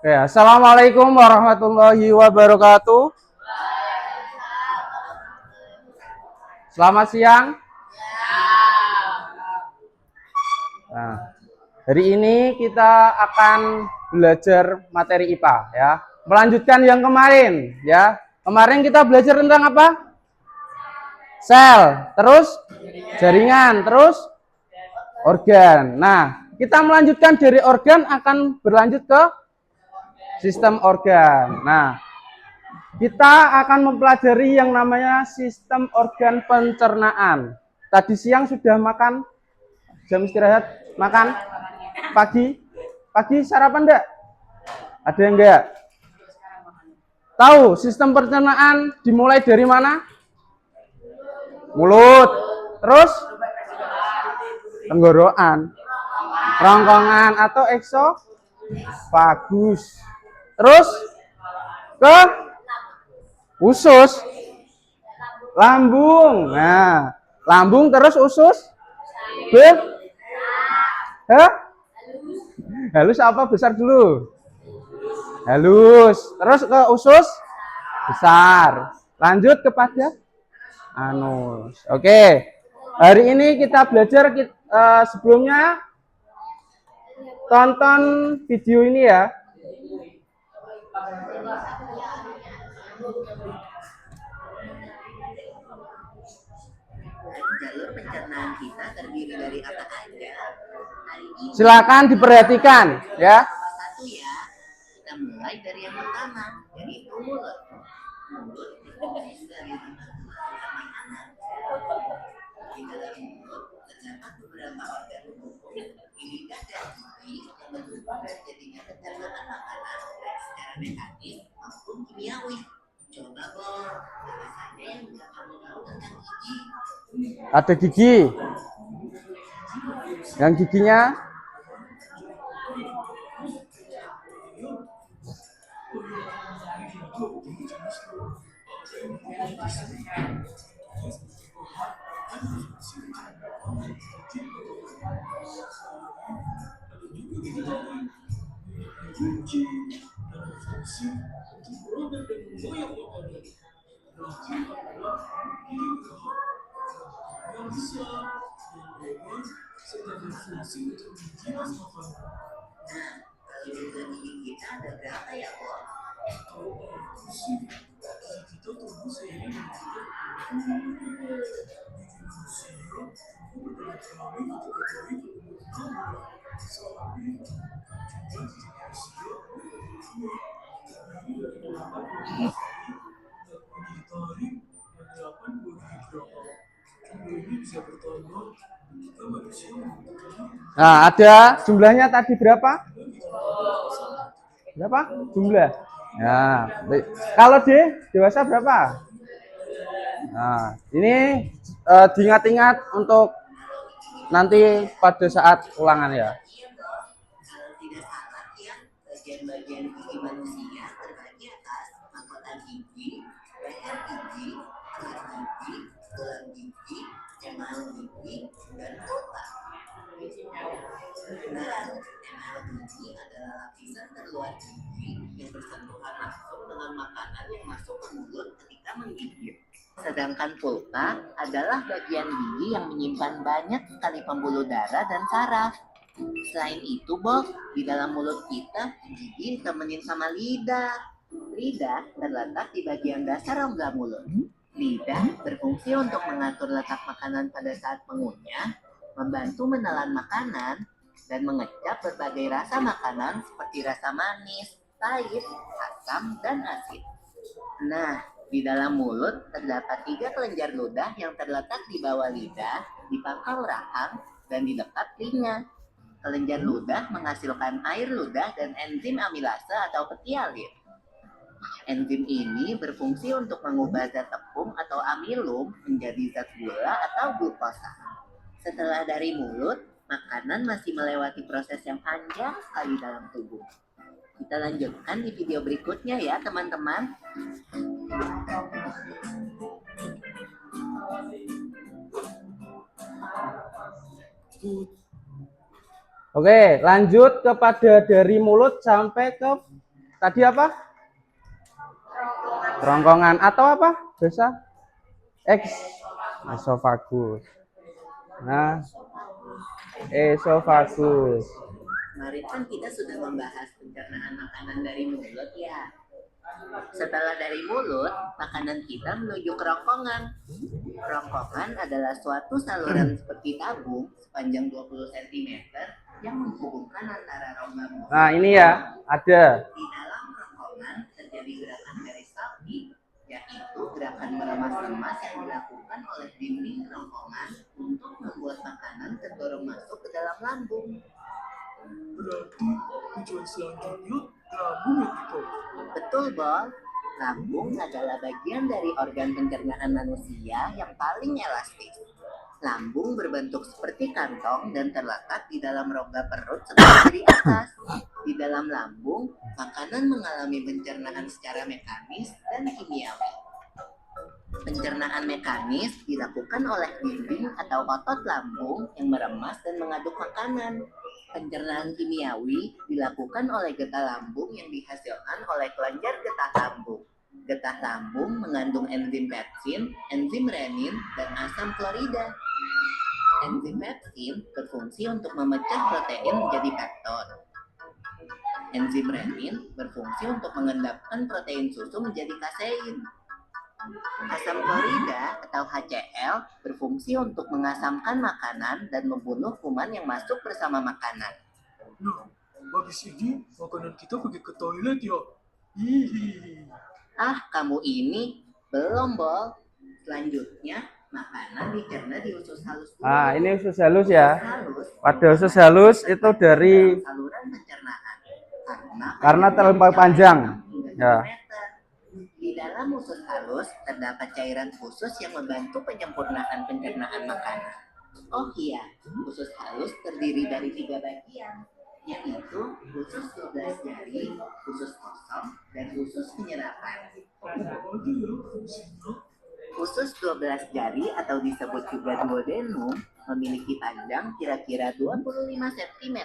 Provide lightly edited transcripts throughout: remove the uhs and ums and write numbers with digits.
Ya, Assalamualaikum warahmatullahi wabarakatuh. Selamat siang. Nah, hari ini kita akan belajar materi IPA ya. Melanjutkan yang kemarin ya. Kemarin kita belajar tentang apa? Sel, terus jaringan, terus organ. Nah, kita melanjutkan dari organ akan berlanjut ke sistem organ. Nah, kita akan mempelajari yang namanya sistem organ pencernaan. Tadi siang sudah makan, jam istirahat, makan pagi. Pagi sarapan enggak? Ada yang enggak? Tahu sistem pencernaan dimulai dari mana? Mulut. Terus tenggorokan, rongkongan atau eksofagus. Terus ke usus, lambung. Nah, lambung terus usus. Halus apa besar dulu? Halus. Terus ke usus besar. Lanjut kepada anus. Oke. Hari ini kita belajar sebelumnya tonton video ini ya. Jalur pencernaan kita terdiri dari apa aja? Hari ini Silakan diperhatikan ya. satu ya. Kita mulai dari yang pertama, yaitu mulut. Mulut terdiri dari makanan. Di dalam mulut terdapat beberapa organ lidah dan gigi yang mendukung terjadinya pencernaan makanan baik secara mekanis maupun kimiawi. Coba Bor, apa saja yang bisa kamu tahu tentang gigi? Ada gigi. Yang giginya Jumlah gigi kita ada berapa ya, Bor? Nah, ada jumlahnya tadi berapa? Berapa? Jumlah. Nah, kalau dewasa berapa? Nah, ini diingat-ingat untuk nanti pada saat ulangan ya. Kalau tidak salah ya, bagian-bagian gigi manusia terbagi atas mahkota gigi, leher gigi, alat gigi, tulang gigi, emal gigi, dan pulpa. Dan emal gigi adalah lapisan terluar gigi yang bersentuhan langsung dengan makanan yang masuk ke mulut ketika menggigit. Sedangkan pulpa adalah bagian gigi yang menyimpan banyak sekali pembuluh darah dan saraf. Selain itu, Bob, di dalam mulut kita, gigi ditemenin sama lidah. Lidah terletak di bagian dasar rongga mulut. Lidah berfungsi untuk mengatur letak makanan pada saat mengunyah, membantu menelan makanan, dan mengecap berbagai rasa makanan seperti rasa manis, pahit, asam, dan asin. Nah, di dalam mulut terdapat 3 kelenjar ludah yang terletak di bawah lidah, di pangkal rahang, dan di dekat telinga. Kelenjar ludah menghasilkan air ludah dan enzim amilase atau petialin. Enzim ini berfungsi untuk mengubah zat tepung atau amilum menjadi zat gula atau glukosa. Setelah dari mulut, makanan masih melewati proses yang panjang sekali dalam tubuh. Kita lanjutkan di video berikutnya ya teman-teman. Oke, lanjut kepada dari mulut sampai ke tadi apa? Kerongkongan atau apa? Bisa esofagus. Nah, esofagus. Kemarin kan kita sudah membahas pencernaan makanan dari mulut ya. Setelah dari mulut, makanan kita menuju kerongkongan. Kerongkongan adalah suatu saluran seperti tabung sepanjang 20 cm yang menghubungkan antara rongga mulut. Nah, ini ya, ada. Di dalam kerongkongan terjadi gerakan peristaltik, yaitu gerakan meremas-remas yang dilakukan oleh dinding kerongkongan untuk membuat makanan terdorong masuk ke dalam lambung. Berarti tujuan selanjutnya lambung ya gitu. Betul, Bol. Lambung adalah bagian dari organ pencernaan manusia yang paling elastis. Lambung berbentuk seperti kantong dan terletak di dalam rongga perut sebelah kiri atas. Di dalam lambung, makanan mengalami pencernaan secara mekanis dan kimiawi. Pencernaan mekanis dilakukan oleh dinding atau otot lambung yang meremas dan mengaduk makanan. Pencernaan kimiawi dilakukan oleh getah lambung yang dihasilkan oleh kelenjar getah lambung. Getah lambung mengandung enzim pepsin, enzim renin, dan asam klorida. Enzim pepsin berfungsi untuk memecah protein menjadi pepton. Enzim renin berfungsi untuk mengendapkan protein susu menjadi kasein. Asam klorida atau HCl berfungsi untuk mengasamkan makanan dan membunuh kuman yang masuk bersama makanan. Nah, habis ini makanan kita pergi ke toilet ya. Hihi. Ah, kamu ini belum, Bol. Selanjutnya, makanan dicerna di usus halus dulu. Nah, ini usus halus ya. Halus Pada usus halus itu dari saluran pencernaan karena terlalu panjang. Ya. Di dalam usus halus terdapat cairan khusus yang membantu penyempurnaan pencernaan makanan. Oh iya, usus halus terdiri dari 3 bagian, yaitu usus 12 jari, usus kosong, dan usus penyerapan. Apa aja ya fungsinya? Usus 12 jari atau disebut juga duodenum memiliki panjang kira-kira 25 cm.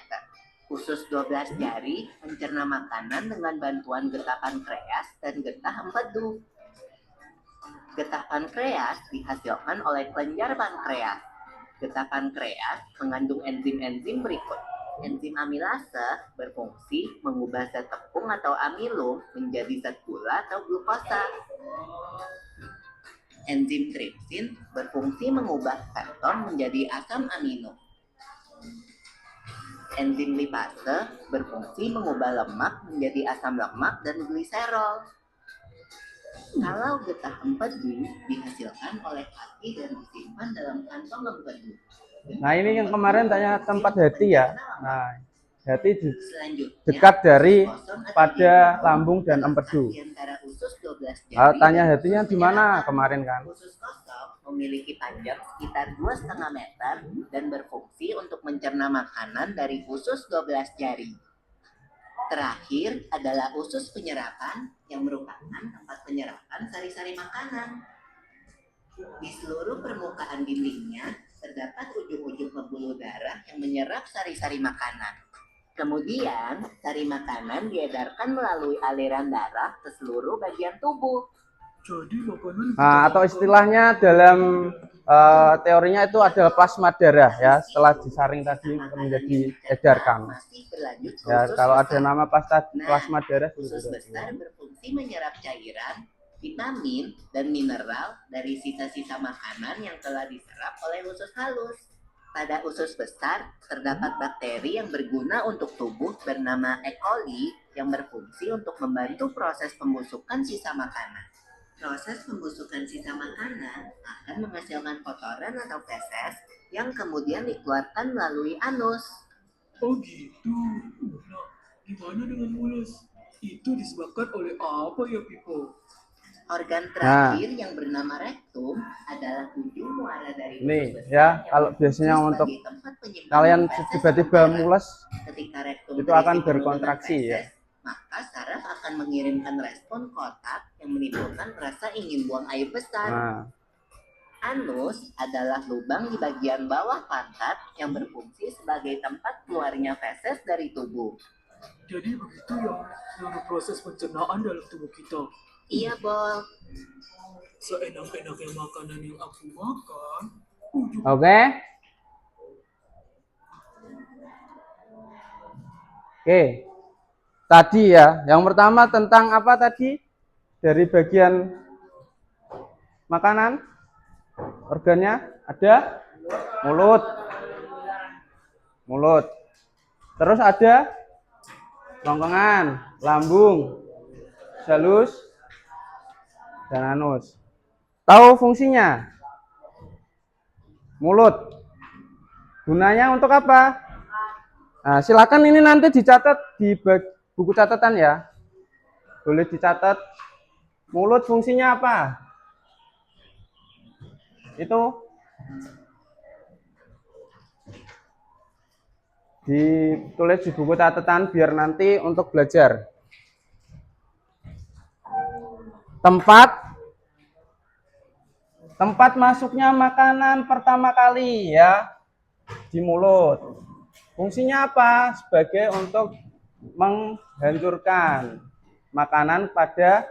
Usus 12 jari mencerna makanan dengan bantuan getah pankreas dan getah empedu. Getah pankreas dihasilkan oleh kelenjar pankreas. Getah pankreas mengandung enzim-enzim berikut. Enzim amilase berfungsi mengubah zat tepung atau amilum menjadi zat gula atau glukosa. Enzim tripsin berfungsi mengubah pepton menjadi asam amino. Enzim lipase berfungsi mengubah lemak menjadi asam lemak dan gliserol. Kalau getah empedu dihasilkan oleh hati dan disimpan dalam kantong empedu. Nah, ini yang kemarin tanya tempat hati ya. Nah, hati Selanjutnya, dekat dari usus kosong atau pada dinding lambung dan terletak empedu. di antara usus 12 jari Ah, tanya dan hatinya usus di mana penyerapan. kemarin kan? Usus kosong memiliki panjang sekitar 2,5 meter dan berfungsi untuk mencerna makanan dari usus 12 jari. Terakhir adalah usus penyerapan yang merupakan tempat penyerapan sari-sari makanan. Di seluruh permukaan dindingnya terdapat ujung-ujung pembuluh darah yang menyerap sari-sari makanan. Kemudian, sari makanan diedarkan melalui aliran darah ke seluruh bagian tubuh. Jadi makanan Nah, atau istilahnya dalam teorinya itu adalah plasma darah ya. Setelah disaring tadi menjadi edarkan. Masih berlanjut ke Ya, usus kalau ada besar. nama plasma darah Usus seperti besar itu. berfungsi menyerap cairan, vitamin, dan mineral dari sisa-sisa makanan yang telah diserap oleh usus halus. Pada usus besar terdapat bakteri yang berguna untuk tubuh bernama E. coli yang berfungsi untuk membantu proses pembusukan sisa makanan. Proses pembusukan sisa makanan akan menghasilkan kotoran atau feses yang kemudian dikeluarkan melalui anus. Oh gitu. Nah, gimana dengan mules? Itu disebabkan oleh apa ya, Pipo? Organ terakhir yang bernama rektum adalah ujung muara dari Nih usus besar ya, yang kalau berfungsi biasanya sebagai untuk tempat penyimpanan kalian feses tiba-tiba atau darah. mules Ketika rektum itu terisi akan penuh dengan berkontraksi ya. feses, maka saraf akan mengirimkan respon kotak yang menimbulkan rasa ingin buang air besar. Nah, Anus adalah lubang di bagian bawah pantat yang berfungsi sebagai tempat keluarnya feses dari tubuh. Jadi begitu ya seluruh proses pencernaan dalam tubuh kita. Iya, Bol. Seenak-enaknya makanan yang aku makan, Oke. Oke. Tadi ya, yang pertama tentang apa tadi? Dari bagian makanan, organnya ada mulut. Mulut. Terus ada kerongkongan, lambung, halus, dan anus. Tahu fungsinya? Mulut. Gunanya untuk apa? Nah, silakan ini nanti dicatat di buku catatan ya. Boleh dicatat. Mulut fungsinya apa? Itu ditulis di buku catatan biar nanti untuk belajar. Tempat masuknya makanan pertama kali ya di mulut. Fungsinya apa? Sebagai untuk menghancurkan makanan pada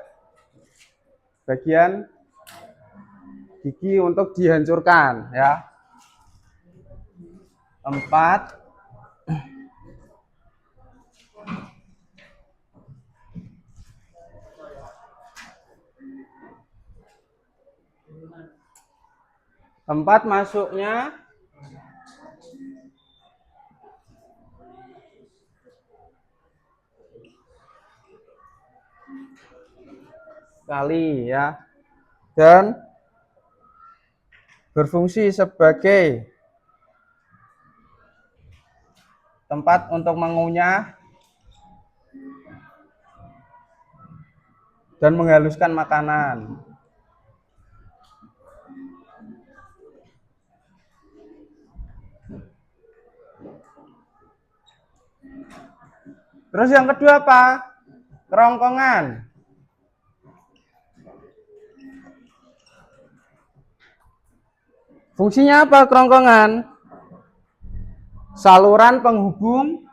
bagian gigi untuk dihancurkan ya. Tempat masuknya kali ya, dan berfungsi sebagai tempat untuk mengunyah dan menghaluskan makanan. Terus yang kedua apa? Kerongkongan. Fungsinya apa kerongkongan? Saluran penghubung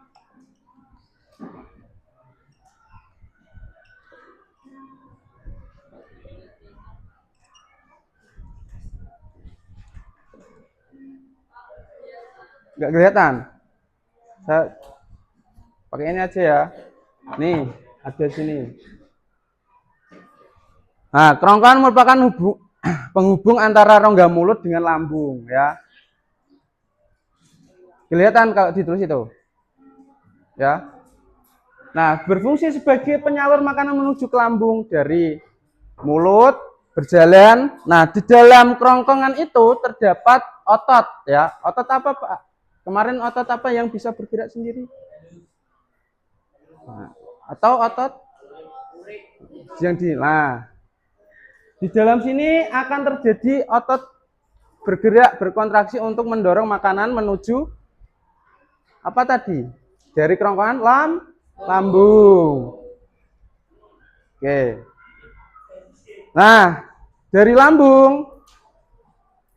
nggak kelihatan. Saya pakai ini aja ya. Nih, ada sini. Nah, kerongkongan merupakan penghubung antara rongga mulut dengan lambung ya. Kelihatan kalau ditulis itu. Ya. Nah, berfungsi sebagai penyalur makanan menuju ke lambung dari mulut berjalan. Nah, di dalam kerongkongan itu terdapat otot ya. Otot apa, Pak? Kemarin otot apa yang bisa bergerak sendiri? Nah, atau otot yang di dalam sini akan terjadi otot bergerak berkontraksi untuk mendorong makanan menuju apa tadi? Dari kerongkongan lambung. Oke. Nah, dari lambung,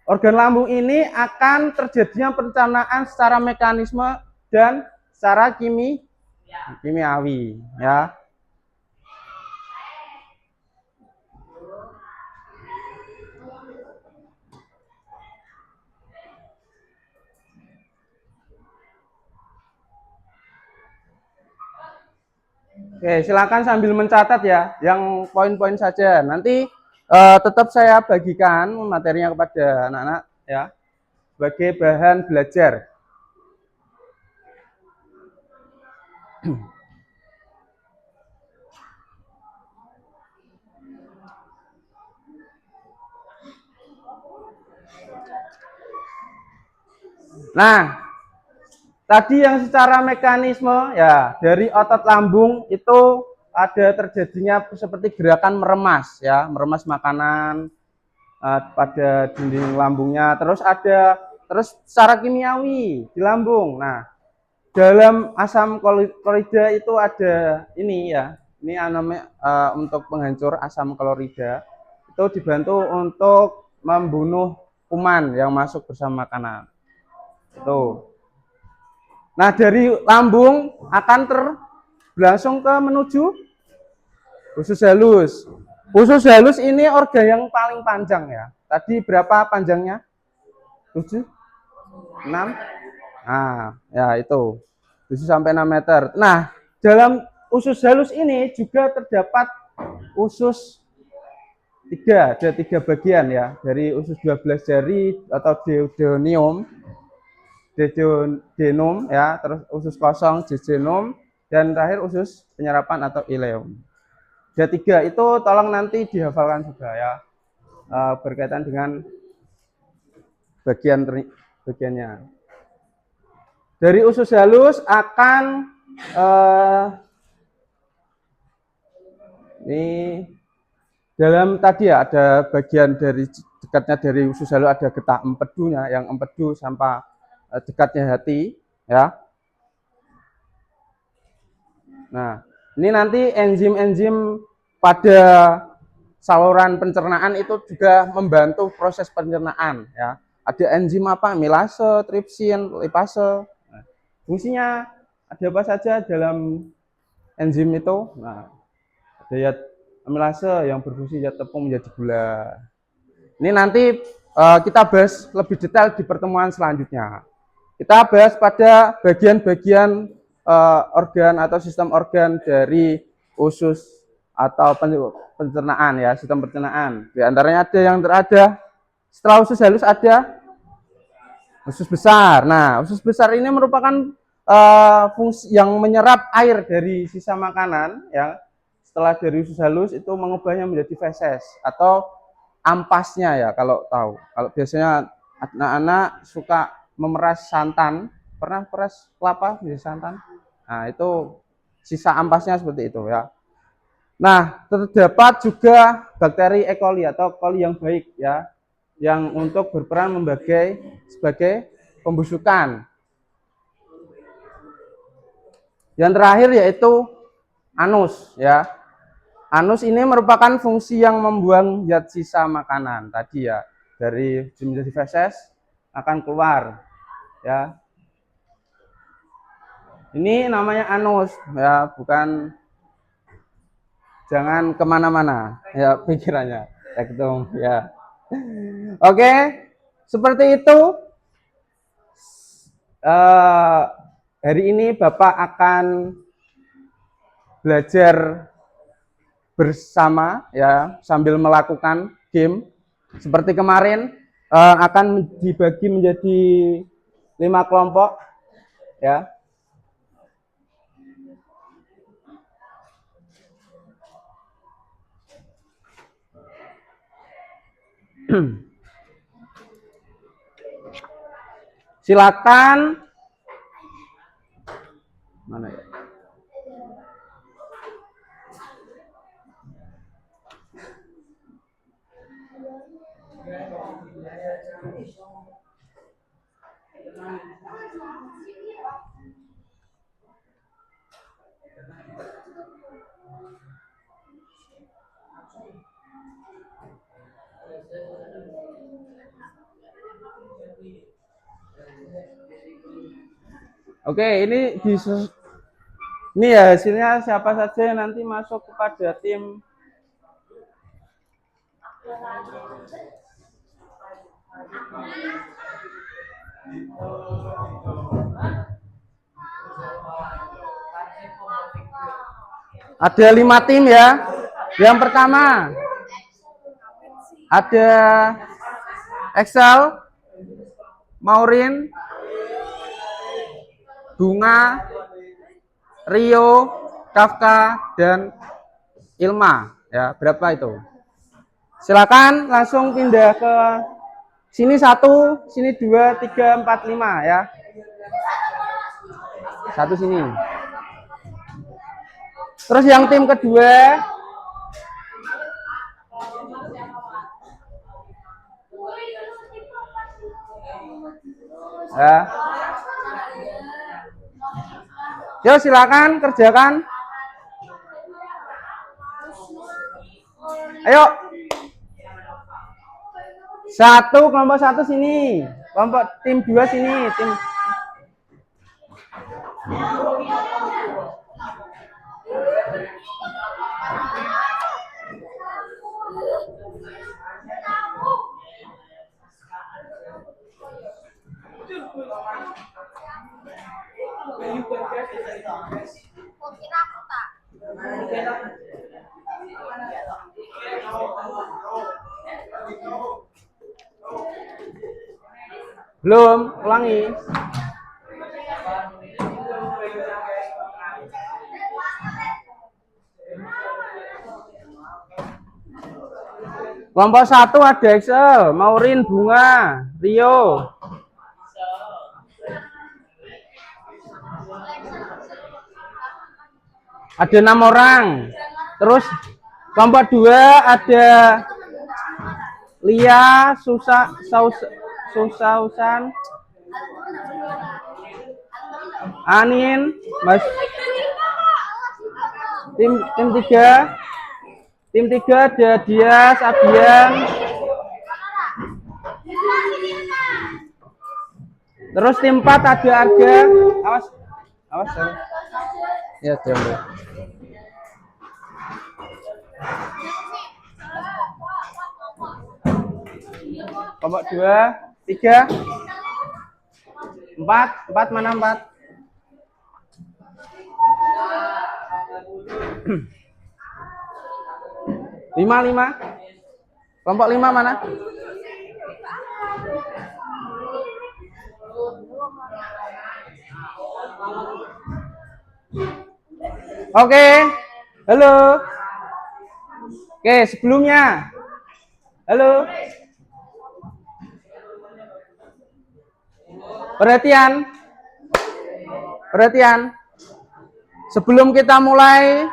organ lambung ini akan terjadinya pencernaan secara mekanisme dan secara kimiawi ya. Oke, silakan sambil mencatat ya, yang poin-poin saja. Nanti tetap saya bagikan materinya kepada anak-anak ya, sebagai bahan belajar. Nah, tadi yang secara mekanisme ya, dari otot lambung itu ada terjadinya seperti gerakan meremas ya, meremas makanan pada dinding lambungnya. Terus secara kimiawi di lambung. Nah, dalam asam klorida itu ada ini ya. Ini namanya untuk penghancur asam klorida. Itu dibantu untuk membunuh kuman yang masuk bersama makanan. Tuh. Nah, dari lambung akan berlangsung ke menuju usus halus. Usus halus ini organ yang paling panjang ya. Tadi berapa panjangnya? 7? 6? Nah, ya itu. 7 sampai 6 meter. Nah, dalam usus halus ini juga terdapat usus 3, ada 3 bagian ya. Dari usus 12 jari atau duodenum ya, terus usus kosong jejunum, dan terakhir usus penyerapan atau ileum. Ada 3 itu, tolong nanti dihafalkan juga ya, berkaitan dengan bagiannya. Dari usus halus akan ini dalam tadi ya, ada bagian dari dekatnya dari usus halus, ada getah empedunya, yang empedu sampai dekatnya hati ya. Nah, ini nanti enzim-enzim pada saluran pencernaan itu juga membantu proses pencernaan ya. Ada enzim apa? Milase, tripsin, lipase. Nah, fungsinya ada apa saja dalam enzim itu? Nah, ada ya amilase yang berfungsi zat tepung menjadi gula. Ini nanti kita bahas lebih detail di pertemuan selanjutnya. Kita bahas pada bagian-bagian organ atau sistem organ dari usus atau pencernaan ya, sistem pencernaan. Di antaranya ada yang terada setelah usus halus ada usus besar. Nah, usus besar ini merupakan fungsi yang menyerap air dari sisa makanan ya. Setelah dari usus halus itu mengubahnya menjadi feses atau ampasnya ya, kalau tahu. Kalau biasanya anak-anak suka memeras santan, pernah peras kelapa menjadi santan. Nah, itu sisa ampasnya seperti itu ya. Nah, terdapat juga bakteri E. coli atau coli yang baik ya, yang untuk berperan sebagai pembusukan. Yang terakhir yaitu anus ya. Anus ini merupakan fungsi yang membuang zat sisa makanan tadi ya, dari menjadi feses akan keluar ya. Ini namanya anus ya, bukan, jangan kemana-mana ya pikirannya ya. Oke, seperti itu. Hari ini Bapak akan belajar bersama ya, sambil melakukan game seperti kemarin. Akan dibagi menjadi 5 kelompok ya. Silakan, mana ya? Oke, ini ya hasilnya, siapa saja yang nanti masuk kepada tim ada 5 tim ya. Yang pertama ada Excel, Maureen, Bunga, Rio, Kafka, dan Ilma ya. Berapa itu? Silakan langsung pindah ke sini 1, sini 2, 3, 4, 5 ya. 1 sini. Terus yang tim kedua ya. Yuk silakan kerjakan. Ayo. 1, kelompok 1 sini. Kelompok tim 2 sini, tim. Belum, ulangi. Kelompok 1 ada Excel, Maureen, Bunga, Rio. Ada 6 orang. Terus kelompok 2 ada Lia, Susausan, Anin, Mas. Tim 3. Tim 3 ada Dias, Abian. Terus tim 4 ada Arga. Awas. Ya, jangan. Kelompok 2, 3, 4 mana 4? 5. Kelompok 5 mana? Oke. Halo. Oke, sebelumnya. Halo. Perhatian. Sebelum kita mulai,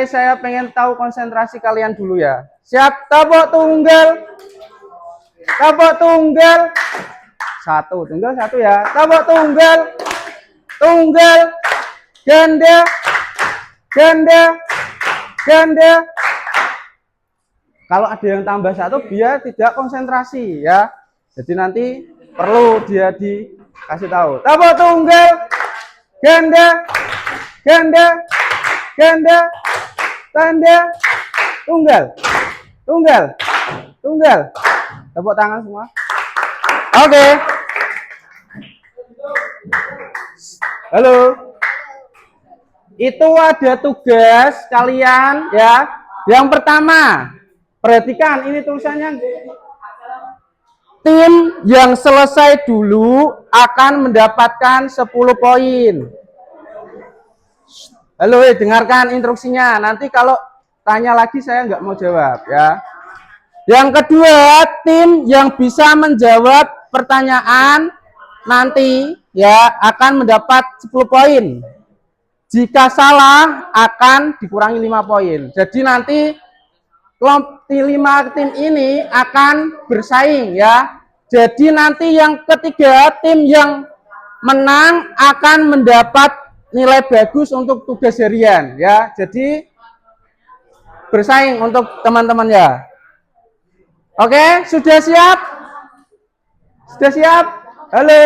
saya pengen tahu konsentrasi kalian dulu ya. Siap? Tepuk tunggal. Tunggal 1 ya. Tepuk tunggal. Ganda. Kalau ada yang tambah 1 biar tidak konsentrasi ya. Jadi nanti perlu dia dikasih tahu. Tepuk tunggal. Ganda. Tanda. Tunggal. Tepuk tangan semua. Oke. Halo. Itu ada tugas kalian ya. Yang pertama, perhatikan ini tulisannya. Tim yang selesai dulu akan mendapatkan 10 poin. Halo, dengarkan instruksinya. Nanti kalau tanya lagi saya nggak mau jawab ya. Yang kedua, tim yang bisa menjawab pertanyaan nanti ya akan mendapat 10 poin. Jika salah akan dikurangi 5 poin. Jadi nanti kelompok 5 tim ini akan bersaing ya. Jadi nanti yang ketiga tim yang menang akan mendapat nilai bagus untuk tugas harian ya. Jadi bersaing untuk teman-teman ya. Oke, sudah siap? Halo.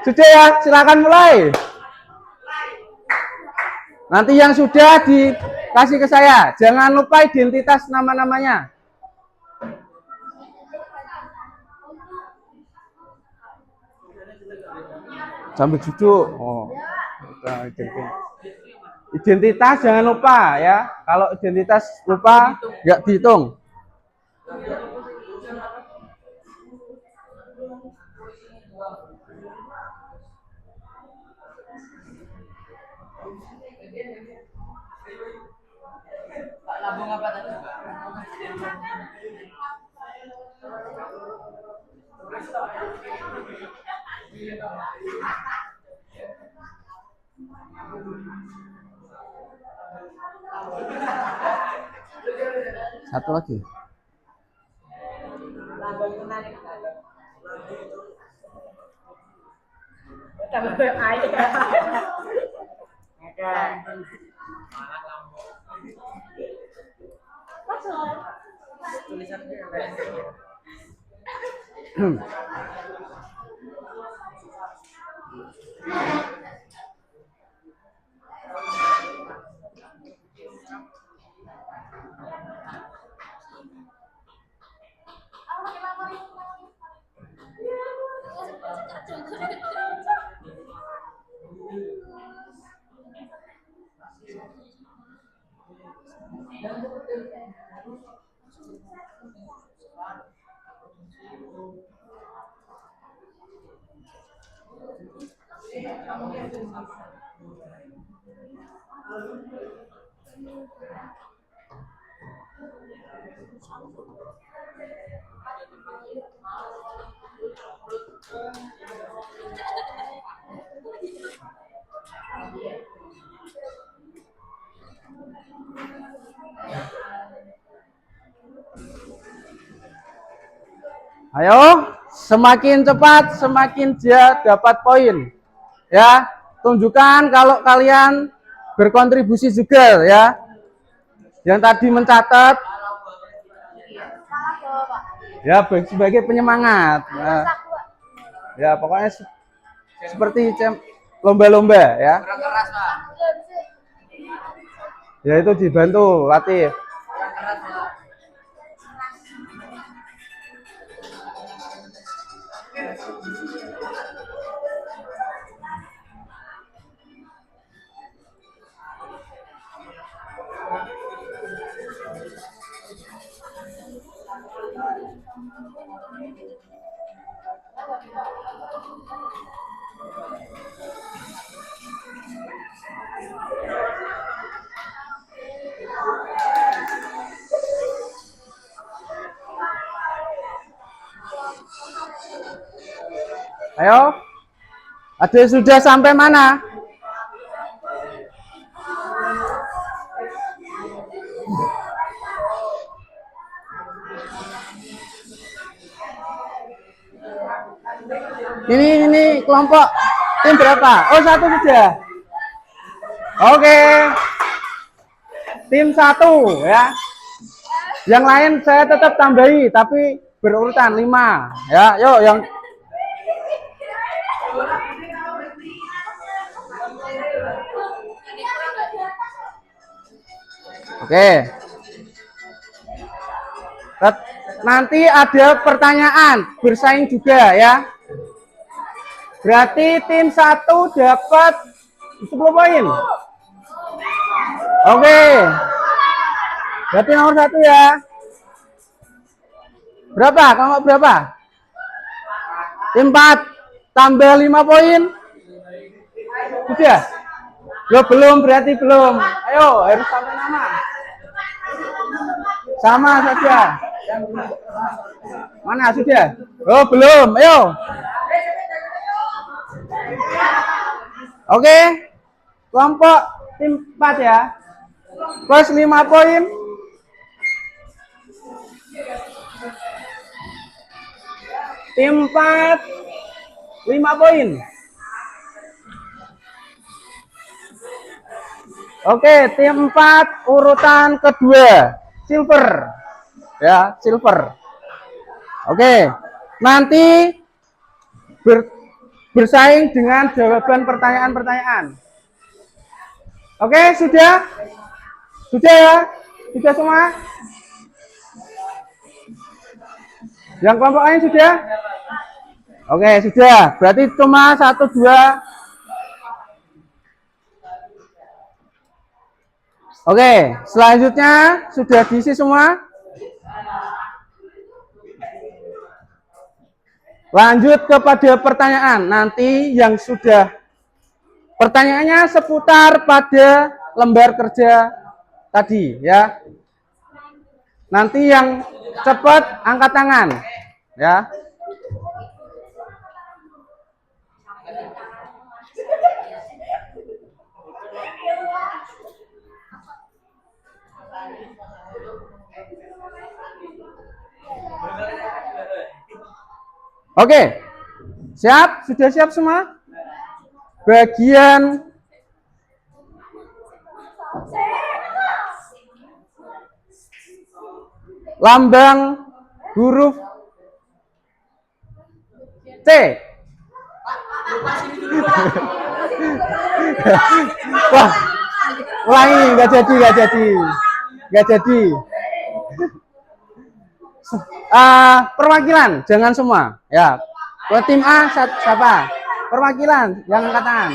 Sudah ya, silakan mulai. Nanti yang sudah dikasih ke saya. Jangan lupa identitas nama-namanya. Sambil duduk. Oh. Identitas jangan lupa ya. Kalau identitas lupa nggak dihitung. Satu lagi. Ayo, semakin cepat semakin dia dapat poin. Ya, tunjukkan kalau kalian berkontribusi juga ya. Yang tadi mencatat ya sebagai penyemangat. Nah, ya pokoknya seperti lomba-lomba ya. Ya itu dibantu latih. Ayo, ada sudah sampai mana? Ini kelompok tim berapa? Oh, satu sudah. Oke, tim satu ya. Yang lain saya tetap tambahi, tapi berurutan 5 ya. Yuk yang Oke. Nanti ada pertanyaan bersaing juga ya. Berarti tim 1 dapat 10 poin. Oke. Berarti nomor 1 ya. Berapa? Kamu berapa? Tim 4 tambah 5 poin. Sudah? Lo belum, berarti belum. Ayo, harus sampai nama. Sama saja. Mana sudah? Oh, belum. Ayo. Oke. Kelompok tim 4 ya. Plus 5 poin. Tim 4 5 poin. Oke, tim 4 urutan kedua, silver. Ya, silver. Oke. Nanti bersaing dengan jawaban pertanyaan-pertanyaan. Oke, sudah? Sudah ya? Sudah semua? Yang kelompok lain sudah? Oke, sudah. Berarti cuma 1, 2. Oke, selanjutnya sudah diisi semua? Lanjut kepada pertanyaan. Nanti yang sudah pertanyaannya seputar pada lembar kerja tadi ya. Nanti yang cepat angkat tangan ya. Oke, siap? Sudah siap semua? Bagian lambang huruf C. Wah, ulangi, nggak jadi. Perwakilan, jangan semua. Ya, buat tim A siapa? Perwakilan, yang angkat tangan.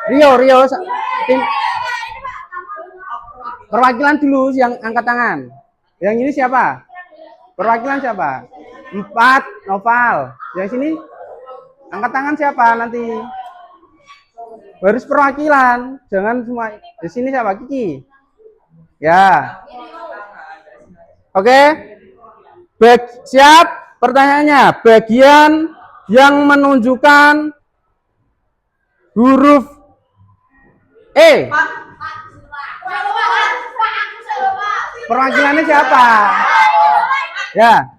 Rio, tim. Perwakilan dulu yang angkat tangan. Yang ini siapa? Perwakilan siapa? 4, Noval. Yang sini angkat tangan siapa nanti? Harus perwakilan, jangan semua. Di sini siapa? Kiki. Ya. Oke. Siap? Pertanyaannya, bagian yang menunjukkan huruf E. Perwakilannya siapa? Ya.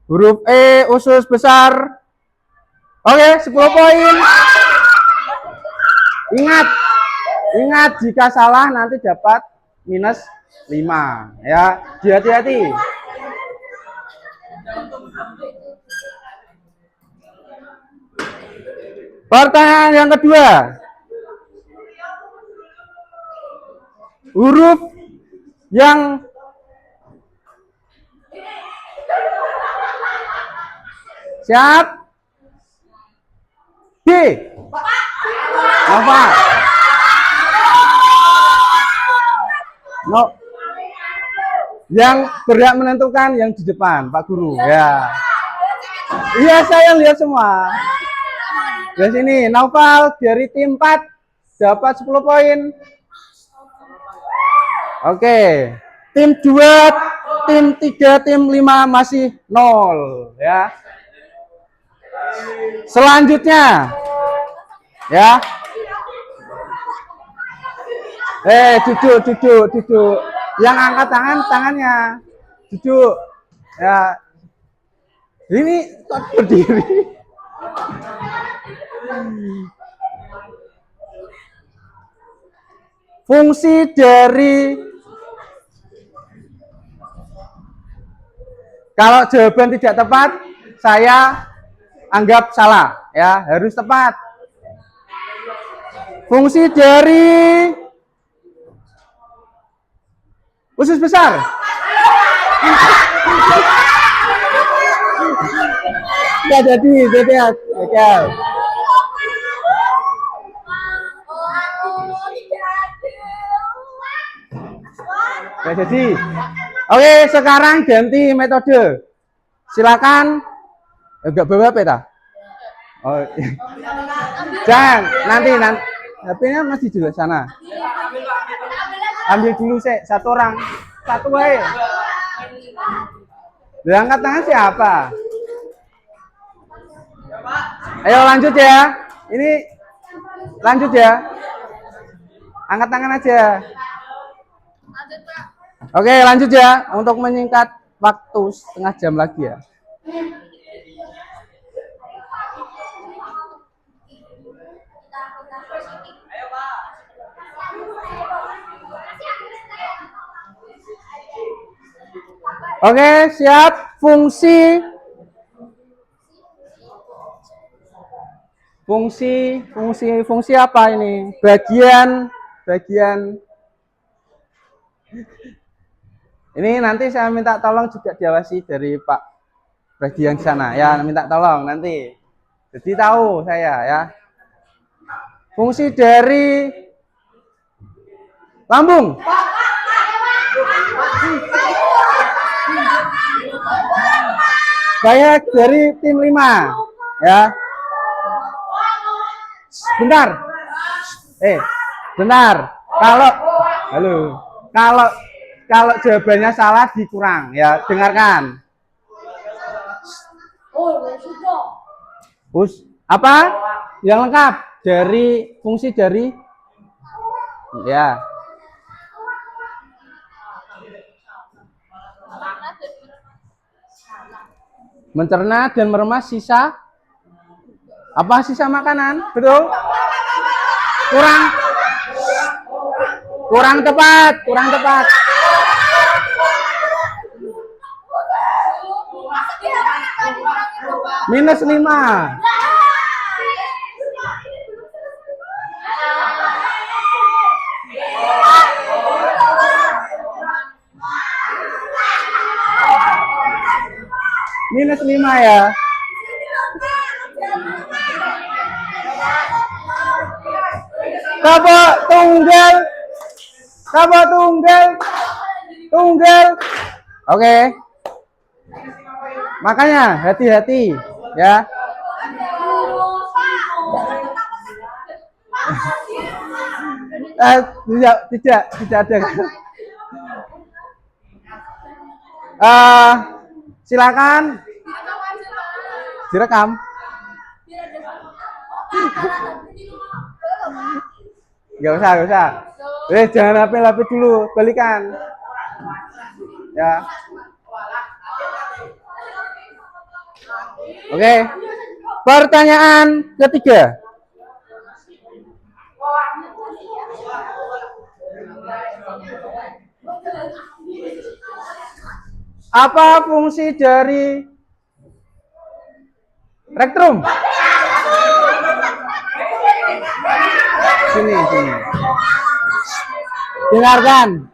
Huruf E usus besar. Oke, 10 poin. Ingat jika salah nanti dapat minus 5. Ya, hati-hati. Pertanyaan yang kedua. Huruf yang siap? D. Apa? No. Yang berhak menentukan yang di depan, Pak Guru. Ya. Iya, saya lihat semua. Di sini, Naufal dari tim 4 dapat 10 poin. Oke. Tim 2, tim 3, tim 5 masih 0. Ya. Selanjutnya. Ya. Duduk. Yang angkat tangannya. Duduk. Ya. Ini kok berdiri. Fungsi dari kalau jawaban tidak tepat, saya anggap salah, ya, harus tepat. Fungsi dari usus besar. Tidak jadi, beda. Tidak jadi. Oke, sekarang ganti metode. Silakan. Enggak bawa peta. Oh, jangan. Nanti. HP-nya masih di sana. Ambil dulu satu orang. Satu aja. Angkat tangan siapa? Ayo lanjut ya. Ini lanjut ya. Angkat tangan aja. Oke, lanjut ya. Untuk menyingkat waktu setengah jam lagi ya. Oke, siap. Fungsi apa ini? Bagian ini nanti saya minta tolong juga diawasi dari Pak bagian sana ya, minta tolong nanti. Jadi tahu saya ya. Fungsi dari lambung. Saya dari tim 5 ya. Bentar. Kalau jawabannya salah dikurang ya, dengarkan. Apa? Yang lengkap dari fungsi dari ya. Mencerna dan meremas sisa apa? Sisa makanan, betul? Kurang tepat. Minus 5. Minus 5 ya. Tepuk tunggal Sama tunggal. Tunggal. Oke. Makanya hati-hati ya. Tidak ada. Silakan direkam. Gak usah. Jangan HP dulu, balikan. Ya. Oke. Pertanyaan ketiga. Apa fungsi dari rektrum? Sini. Dengarkan.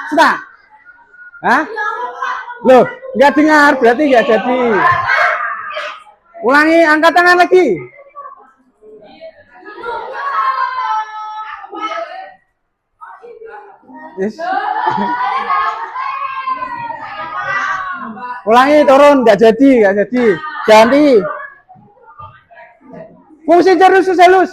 Sudah. Hah? Loh, nggak dengar, berarti nggak jadi. Ulangi, angkat tangan lagi. Yes. Ulangi, turun, nggak jadi. Ganti. Fungsi dari usus halus.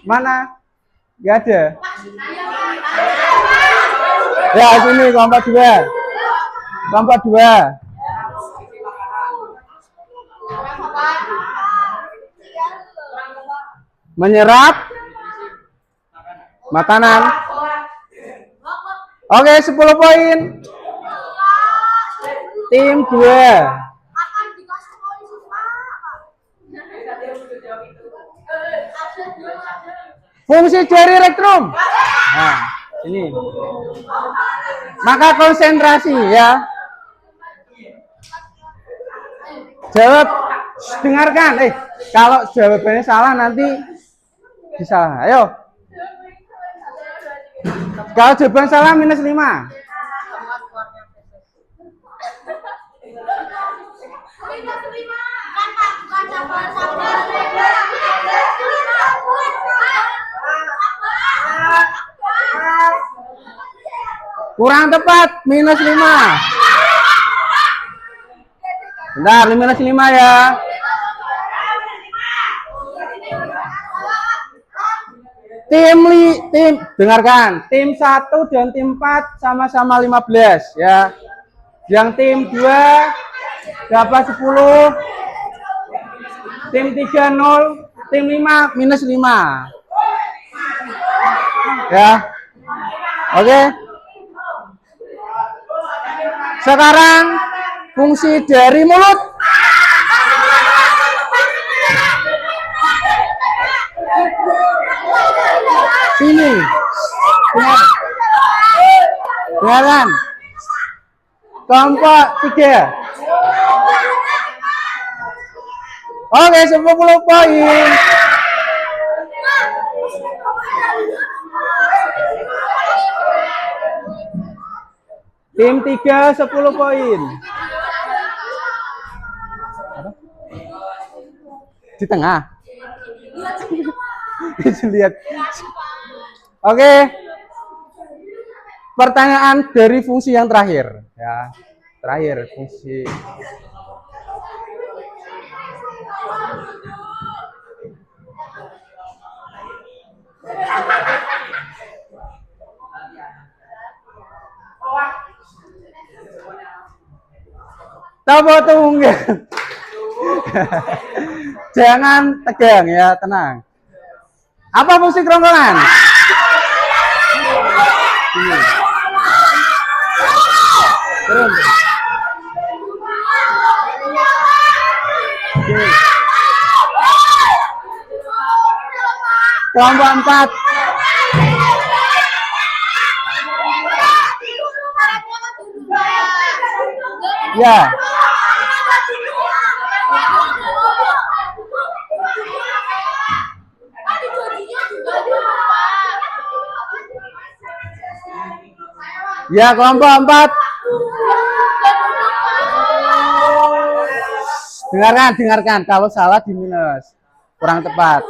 Mana? Gak ada. Ya, sini kelompok 2. Menyerap makanan. Oke, 10 poin. Tim 2. Fungsi dari rektrum. Nah, ini. Maka konsentrasi ya. Jawab, dengarkan. Kalau jawabannya salah nanti bisa. Ayo. Kalau jawaban salah -5. Kurang tepat, -5. Bentar, -5 ya. Tim dengarkan, tim 1 dan tim 4 sama-sama 15 ya. Yang tim 2 dapat 10. Tim 3 0, tim 5 -5. Ya. Oke. Sekarang fungsi dari mulut. Sini. Dengarkan. Kelompok 3. Oke, 10 poin. Tim 3 10 poin. Di tengah. Lihat. Oke. Pertanyaan dari fungsi yang terakhir ya. Terakhir fungsi. Tepuk tunggal. Jangan tegang ya, tenang. Apa fungsi kerongkongan? Turun. Kelompok 4. Ya. Ya, kelompok 4. Dengarkan. Kalau salah di minus. Kurang tepat.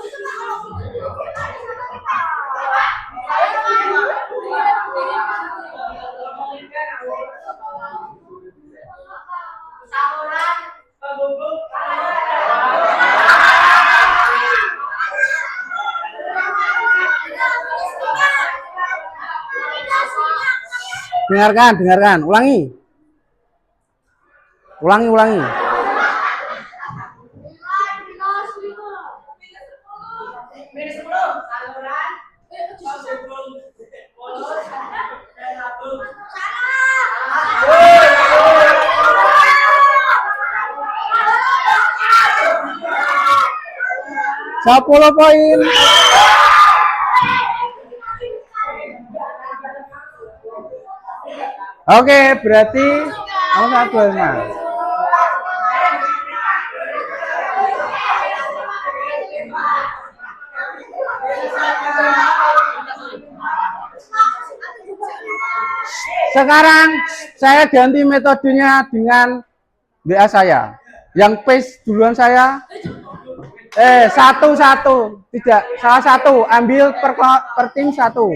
Dengarkan. Ulangi. Sepuluh poin. Oke, berarti 0,125. Sekarang saya ganti metodenya dengan WA saya. Yang paste duluan saya. Satu. Tidak, salah satu. Ambil per tim satu.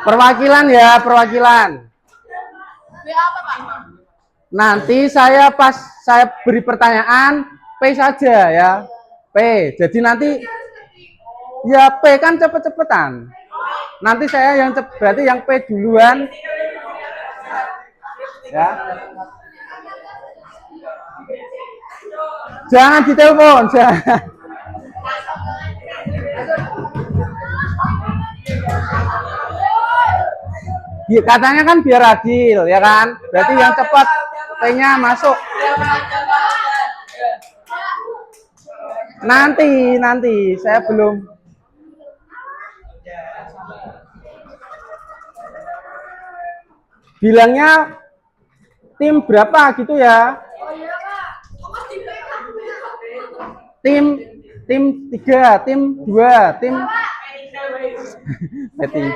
Perwakilan. Nanti saya beri pertanyaan P saja ya. P. Jadi nanti ya P kan cepet-cepetan. Nanti saya yang berarti yang P duluan. Ya. Jangan ditelepon, jangan. Katanya kan biar adil, ya kan? Berarti yang cepat P-nya masuk. Nanti saya belum. Bilangnya tim berapa gitu ya? Tim 3, tim 2, tim P3.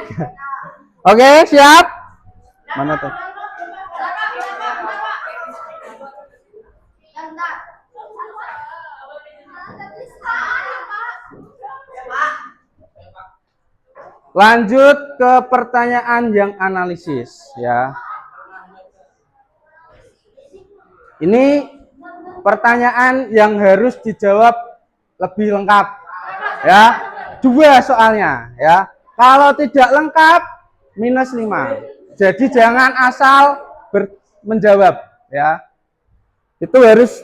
Oke, siap? Mana tuh? Lanjut ke pertanyaan yang analisis ya. Ini pertanyaan yang harus dijawab lebih lengkap ya. 2 soalnya ya. Kalau tidak lengkap minus 5. Jadi jangan asal menjawab ya. Itu harus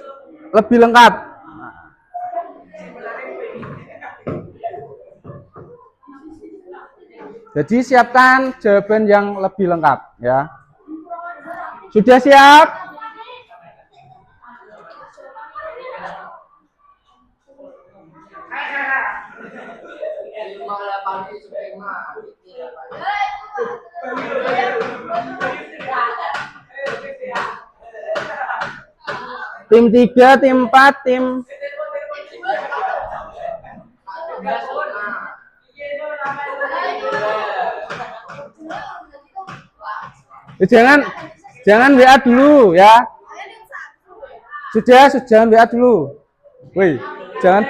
lebih lengkap. Jadi siapkan jawaban yang lebih lengkap ya. Sudah siap? Tim 3, tim 4, tim jangan WA dulu ya. Sudah jangan WA dulu. Woi, jangan.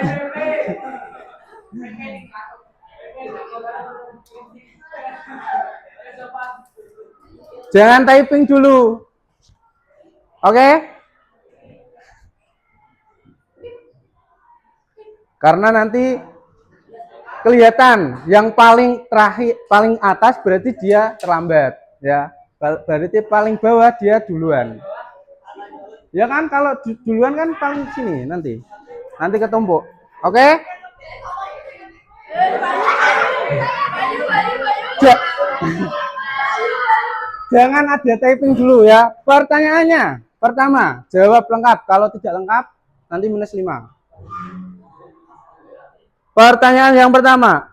Jangan typing dulu. Oke? Karena nanti kelihatan yang paling terakhir, paling atas berarti dia terlambat ya. Berarti paling bawah dia duluan. Ya kan kalau duluan kan paling sini nanti. Nanti ketumpuk. Oke? Ja- Jangan ada typing dulu ya. Pertanyaannya, pertama, jawab lengkap. Kalau tidak lengkap, nanti minus 5. Pertanyaan yang pertama,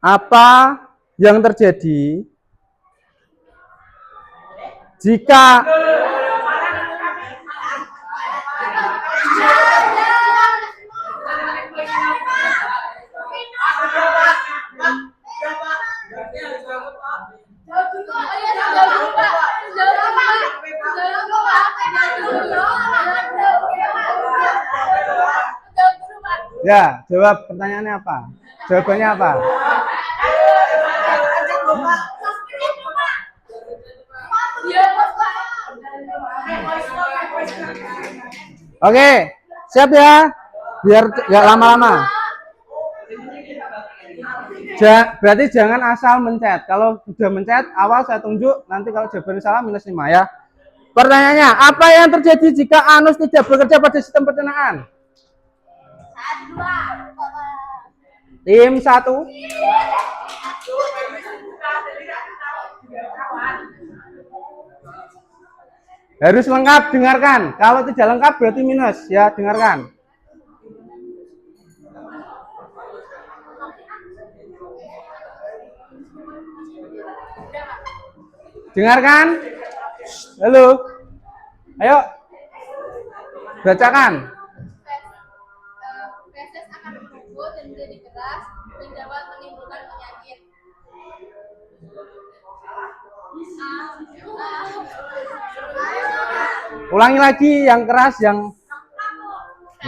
apa yang terjadi jika ya, jawab pertanyaannya apa? Jawabannya apa? Oke, siap ya? Biar nggak lama-lama. Berarti jangan asal mencet. Kalau sudah mencet, awal saya tunjuk. Nanti kalau jawabannya salah, minus 5 ya. Pertanyaannya, apa yang terjadi jika anus tidak bekerja pada sistem pencernaan? Tim 1. Harus lengkap, dengarkan. Kalau tidak lengkap berarti minus, ya dengarkan. Dengarkan. Halo. Ayo. Bacakan. Feses akan menumpuk dan menjadi keras dan dapat menimbulkan penyakit. Ulangi lagi yang keras yang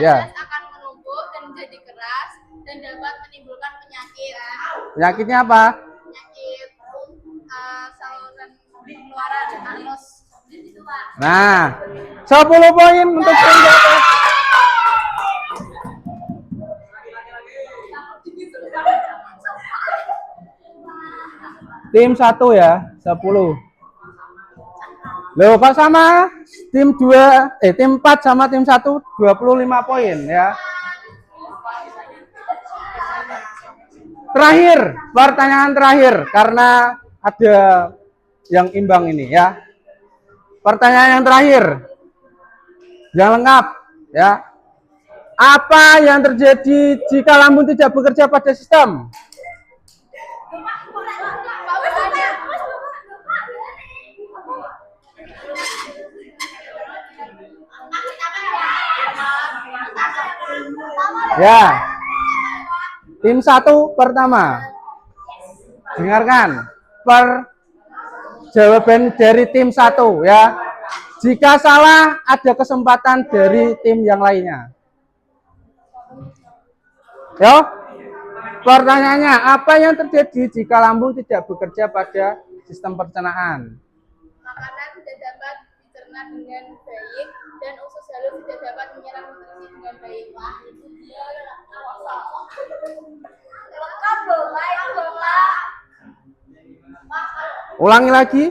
ya. Feses akan menumpuk dan menjadi keras dan dapat menimbulkan penyakit. Penyakitnya apa? Penyakit saluran pengeluaran anus. Nah, 10 poin untuk tim satu. Tim 1 ya, 10. Loh, kok sama? Tim 2, tim 4 sama tim 1 25 poin ya. Terakhir, pertanyaan terakhir karena ada yang imbang ini ya. Pertanyaan yang terakhir. Yang lengkap ya. Apa yang terjadi jika lambung tidak bekerja pada sistem? Ya. Tim 1 pertama. Dengarkan. Jawaban dari tim 1 ya. Jika salah ada kesempatan dari tim yang lainnya. Yo. Pertanyaannya, apa yang terjadi jika lambung tidak bekerja pada sistem pencernaan? Makanan tidak dapat dicerna dengan baik dan usus halus tidak dapat menyerap nutrisi dengan baik. Wah, itu dia. Lengkap loh, Pak. Ulangi lagi.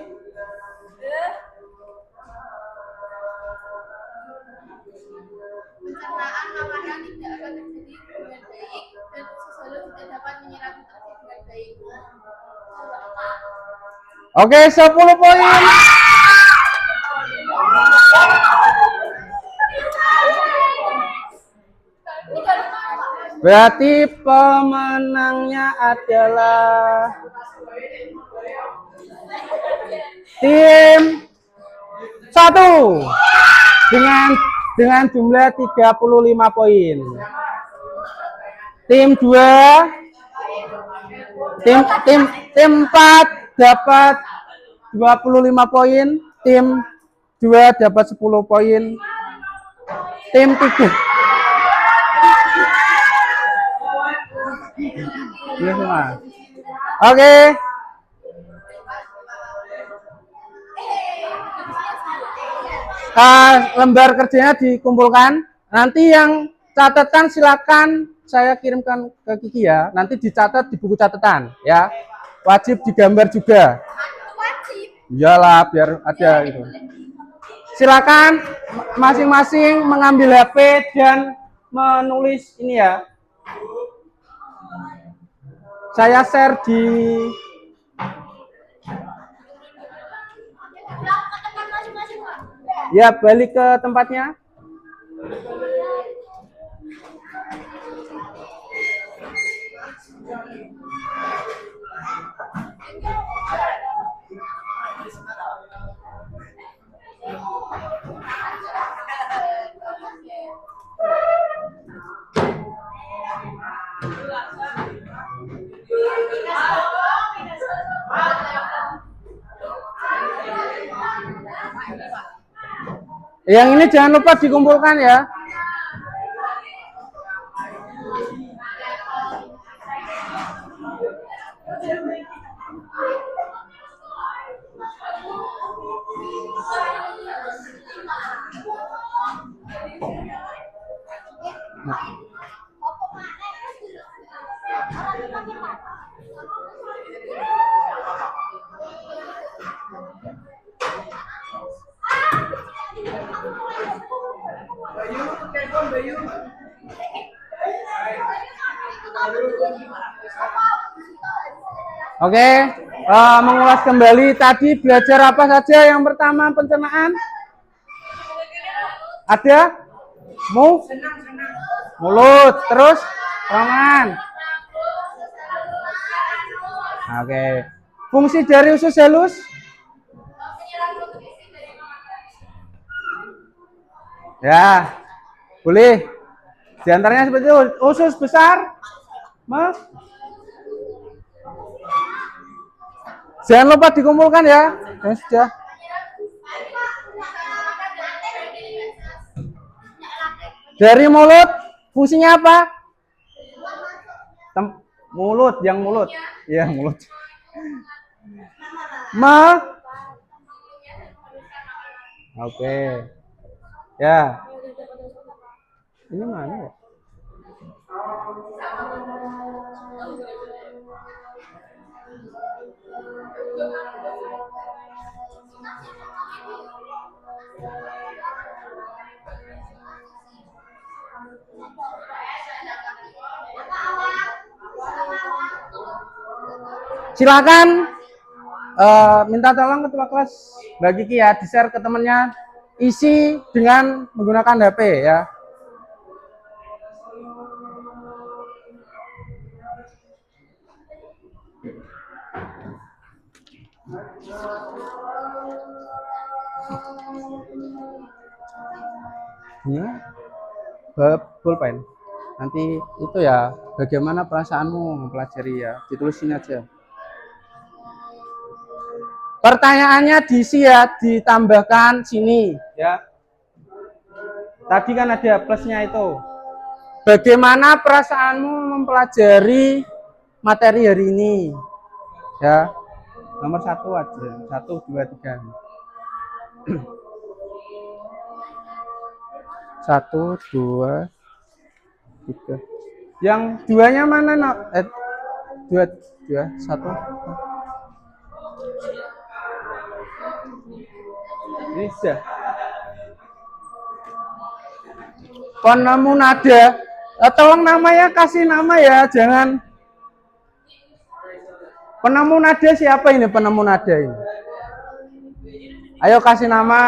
Pencernaan makanan tidak akan terjadi dengan baik dan usus halus tidak dapat menyerap nutrisi dengan baik. Oke, 10 poin. Berarti pemenangnya adalah tim 1 dengan jumlah 35 poin. Tim 2 tim 4 dapat 25 poin, tim 2 dapat 10 poin. Tim 3 iya semua. Oke. Lembar kerjanya dikumpulkan. Nanti yang catatan silakan saya kirimkan ke Kiki ya. Nanti dicatat di buku catatan ya. Wajib digambar juga. Wajib. Iyalah biar ada gitu. Silakan masing-masing mengambil HP dan menulis ini ya. Saya share di ya, balik ke tempatnya. Yang ini jangan lupa dikumpulkan ya. Oke, mengulas kembali tadi belajar apa saja. Yang pertama pencernaan. Ada? Mulut, terus tangan. Oke. Fungsi dari usus halus? Ya, boleh. Di antaranya seperti itu. Usus besar? Jangan lupa dikumpulkan ya. Ya sudah. Dari mulut, fungsinya apa? Mulut, yang mulut. Ya, mulut. Oke. Ya. Ini mana ya? Silakan minta tolong ketua kelas Mbak Kiki ya, di-share ke temennya, isi dengan menggunakan HP ya. Ya, pulpen. Nanti itu ya, bagaimana perasaanmu mempelajari ya, ditulisin aja. Pertanyaannya diisi ya, ditambahkan sini ya. Tadi kan ada plusnya itu. Bagaimana perasaanmu mempelajari materi hari ini? Ya, nomor 1 aja. 1, 2, 3. 1, 2, 3. Yang duanya mana, no? 2, 1. Ini sudah. Penemu nada. Tolong namanya kasih nama ya, jangan. Penemu nada siapa ini penemu nada ini? Ayo kasih nama,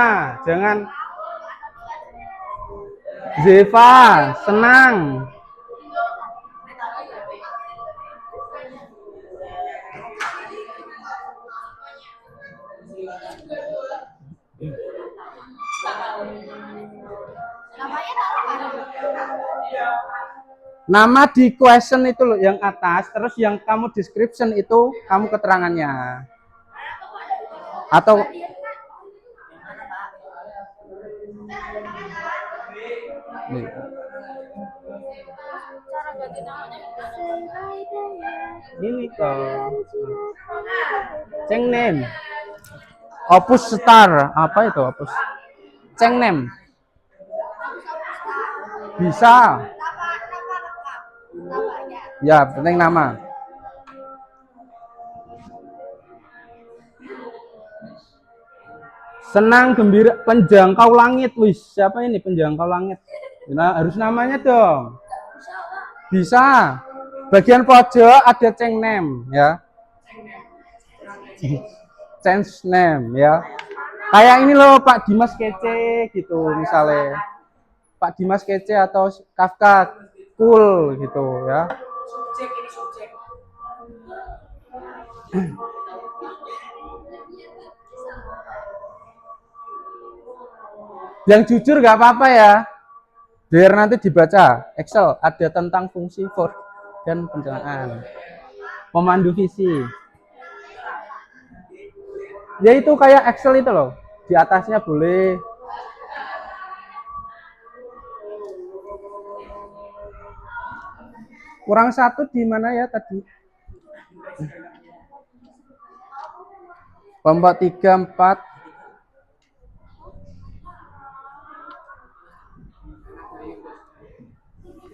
jangan. Zeva, senang. Nama di question itu loh yang atas, terus yang kamu description itu kamu keterangannya. Atau nih. Ini kok Ceng name. Opus star, apa itu opus? Ceng name. Bisa. Ya, penting nama. Senang, gembira, penjangkau langit. Wih, siapa ini penjangkau langit? Nah, harus namanya dong. Bisa. Bagian pojok ada cengnem ya. Change name ya. Kayak ini loh Pak Dimas Kece gitu misalnya. Pak Dimas Kece atau Kafka cool gitu ya. Subjek ini subjek. Yang jujur nggak apa-apa ya. Biar nanti dibaca. Excel ada tentang fungsi for dan pencernaan. Pemandu visi. Ya itu kayak Excel itu loh. Di atasnya boleh. Kurang satu di mana ya tadi? Kelompok 3, 4.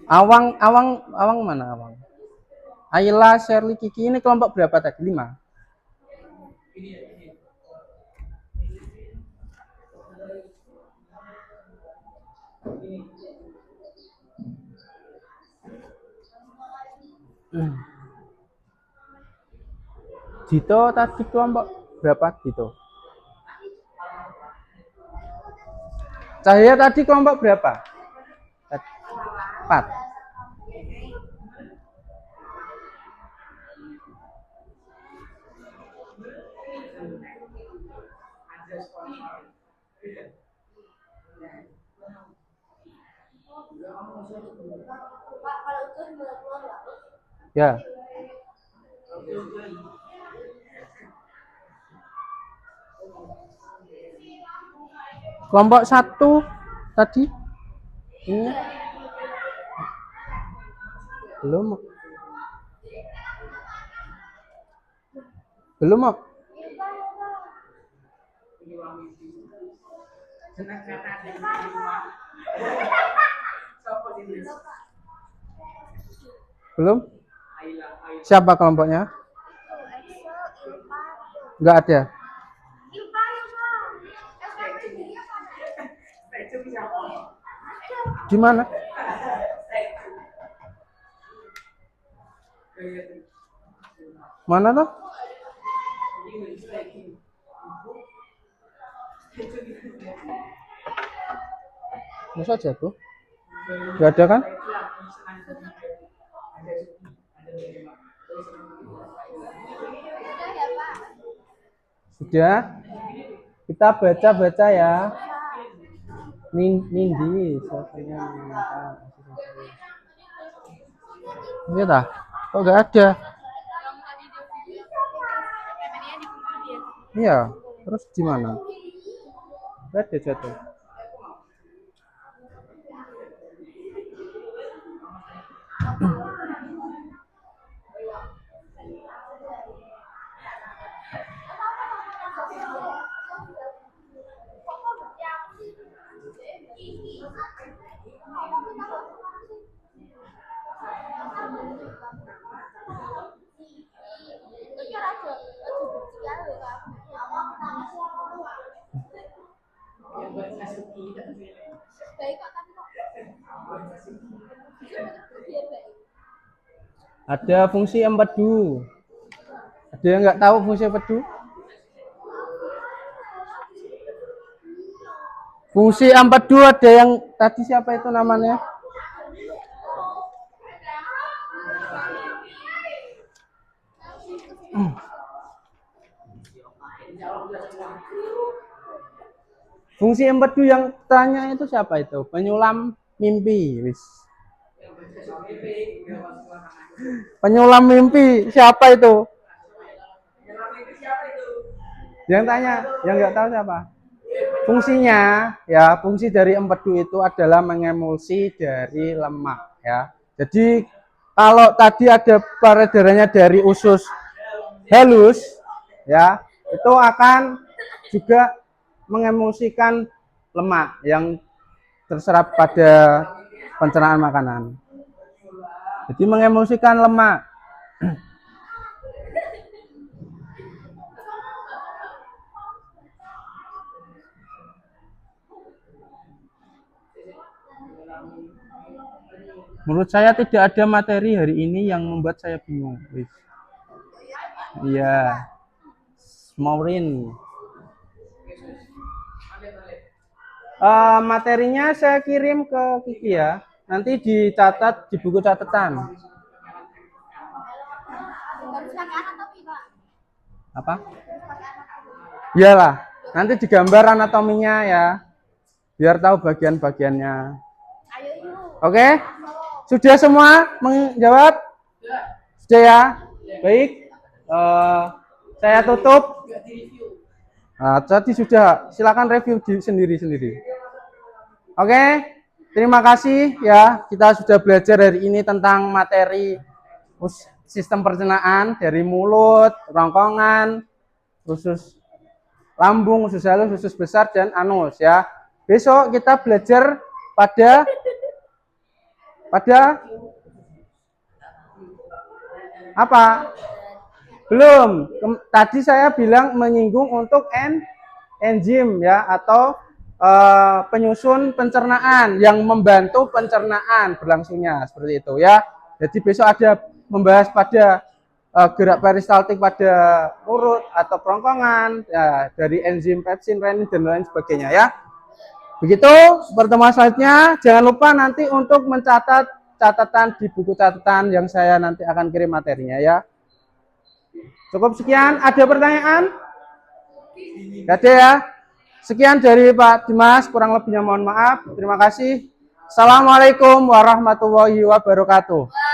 Awang mana Awang? Ayla, Shirley, Kiki ini kelompok berapa tadi? 5. Dito tadi kelompok berapa Dito? Cahaya tadi kelompok berapa? 4. Ya. Kelompok 1 tadi ini belum belum belum siapa kelompoknya? Enggak ada. Di mana? Mana tuh? Masa jatuh? Gak ada kan? Sudah? Kita baca-baca ya. Nindi, siapanya ini dah. Kok gak ada? Iya, terus di mana? Gak ada jatuh. Ada fungsi empedu. Ada yang nggak tahu fungsi empedu? Fungsi empedu ada yang tadi siapa itu namanya? Fungsi empedu yang tanya itu siapa itu? Penyulam mimpi, wis. Penyulam mimpi siapa itu? Yang tanya, yang nggak tahu siapa? Fungsinya, ya fungsi dari empedu itu adalah mengemulsi dari lemak, ya. Jadi kalau tadi ada peredarannya dari usus halus, ya itu akan juga mengemulsikan lemak yang terserap pada pencernaan makanan. Jadi mengemulsikan lemak. Menurut saya tidak ada materi hari ini yang membuat saya bingung. Wih. Iya. Maureen. Materinya saya kirim ke Kiki ya. Nanti dicatat di buku catatan. Harus pakai anatomi, Pak. Apa? Iyalah. Nanti digambar anatominya ya. Biar tahu bagian-bagiannya. Ayo yuk. Oke? Sudah semua menjawab? Sudah ya? Baik. Saya tutup. Nah, tadi sudah, silakan review sendiri-sendiri. Oke, terima kasih ya. Kita sudah belajar hari ini tentang materi sistem pencernaan dari mulut, rongkongan, usus lambung, usus halus, usus besar, dan anus ya. Besok kita belajar pada apa? Belum. Tadi saya bilang menyinggung untuk enzim ya, atau penyusun pencernaan yang membantu pencernaan berlangsungnya seperti itu ya. Jadi besok ada membahas pada gerak peristaltik pada urut atau kerongkongan ya, dari enzim pepsin, renin dan lain sebagainya ya. Begitu pertemuan selanjutnya. Jangan lupa nanti untuk mencatat catatan di buku catatan yang saya nanti akan kirim materinya ya. Cukup sekian. Ada pertanyaan? Tidak ada ya. Sekian dari Pak Dimas. Kurang lebihnya mohon maaf. Terima kasih. Assalamualaikum warahmatullahi wabarakatuh.